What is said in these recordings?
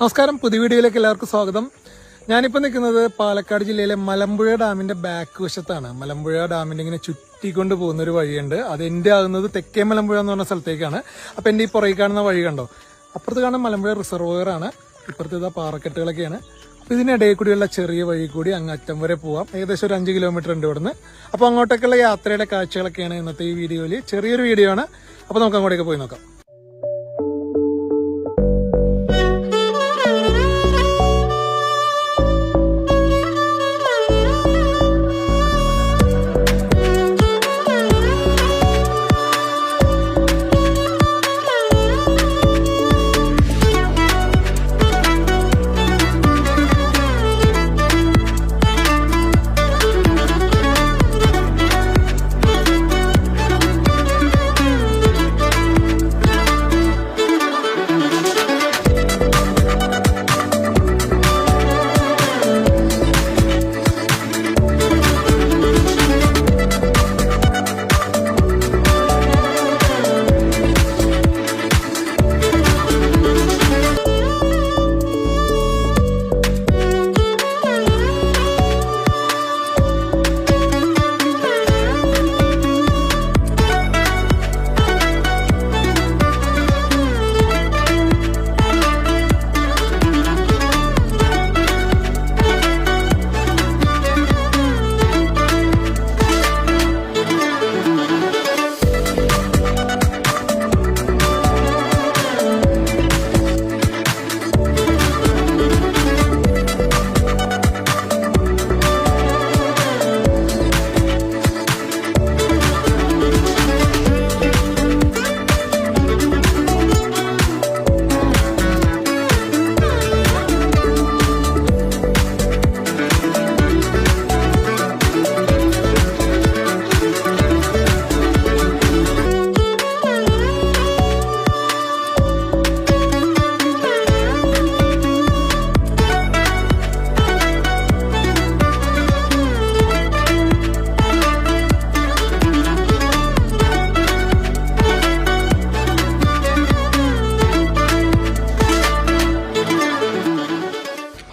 നമസ്കാരം, പുതിയ വീഡിയോയിലേക്ക് എല്ലാവർക്കും സ്വാഗതം. ഞാനിപ്പോൾ നിൽക്കുന്നത് പാലക്കാട് ജില്ലയിലെ മലമ്പുഴ ഡാമിന്റെ ബാക്ക് വശത്താണ്. മലമ്പുഴ ഡാമിന്റെ ഇങ്ങനെ ചുറ്റിക്കൊണ്ട് പോകുന്ന ഒരു വഴിയുണ്ട്. അത് എന്റെ ആകുന്നത് തെക്കേ മലമ്പുഴ എന്ന് പറഞ്ഞ സ്ഥലത്തേക്കാണ്. അപ്പൊ എന്റെ ഈ പുറകെ കാണുന്ന വഴി കണ്ടോ, അപ്പുറത്ത് കാണുന്ന മലമ്പുഴ റിസർവോയർ ആണ്, ഇപ്പുറത്ത് ഇതാ പാറക്കെട്ടുകളൊക്കെയാണ്. അപ്പൊ ഇതിനിടയിൽ കൂടിയുള്ള ചെറിയ വഴി കൂടി അങ്ങ് അറ്റം വരെ പോവാം. ഏകദേശം ഒരു 5 കിലോമീറ്റർ ഉണ്ട് ഇവിടുന്ന്. അപ്പൊ അങ്ങോട്ടേക്കുള്ള യാത്രയുടെ കാഴ്ചകളൊക്കെയാണ് ഇന്നത്തെ ഈ വീഡിയോയിൽ. ചെറിയൊരു വീഡിയോ ആണ്. അപ്പൊ നമുക്ക് അങ്ങോട്ടേക്ക് പോയി നോക്കാം.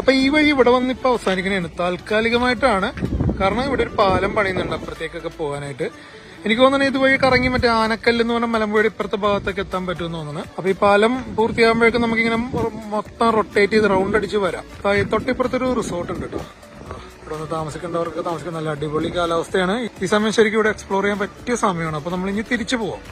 അപ്പൊ ഈ വഴി ഇവിടെ വന്നിപ്പോ അവസാനിക്കണേണ്. താൽക്കാലികമായിട്ടാണ്, കാരണം ഇവിടെ ഒരു പാലം പണിയുന്നുണ്ട് അപ്പുറത്തേക്കൊക്കെ പോകാനായിട്ട്. എനിക്ക് തോന്നുന്നത് ഇതുവഴി കറങ്ങി മറ്റേ ആനക്കല്ല് എന്ന് പറഞ്ഞ മലമ്പുഴ ഇപ്പുറത്തെ ഭാഗത്തൊക്കെ എത്താൻ പറ്റുമെന്ന് തോന്നുന്നു. അപ്പൊ ഈ പാലം പൂർത്തിയാകുമ്പോഴേക്കും നമുക്കിങ്ങനെ മൊത്തം റൊട്ടേറ്റ് ചെയ്ത് റൗണ്ട് അടിച്ച് വരാം. തൊട്ടിപ്പുറത്തൊരു റിസോർട്ട് ഉണ്ട് കേട്ടോ. ഇവിടെ ഒന്ന് താമസിക്കേണ്ടവർക്ക് താമസിക്കാൻ നല്ല അടിപൊളി കാലാവസ്ഥയാണ്. ഈ സമയം ശരിക്കും ഇവിടെ എക്സ്പ്ലോർ ചെയ്യാൻ പറ്റിയ സമയമാണ്. അപ്പൊ നമ്മൾ ഇനി തിരിച്ചു പോവാം.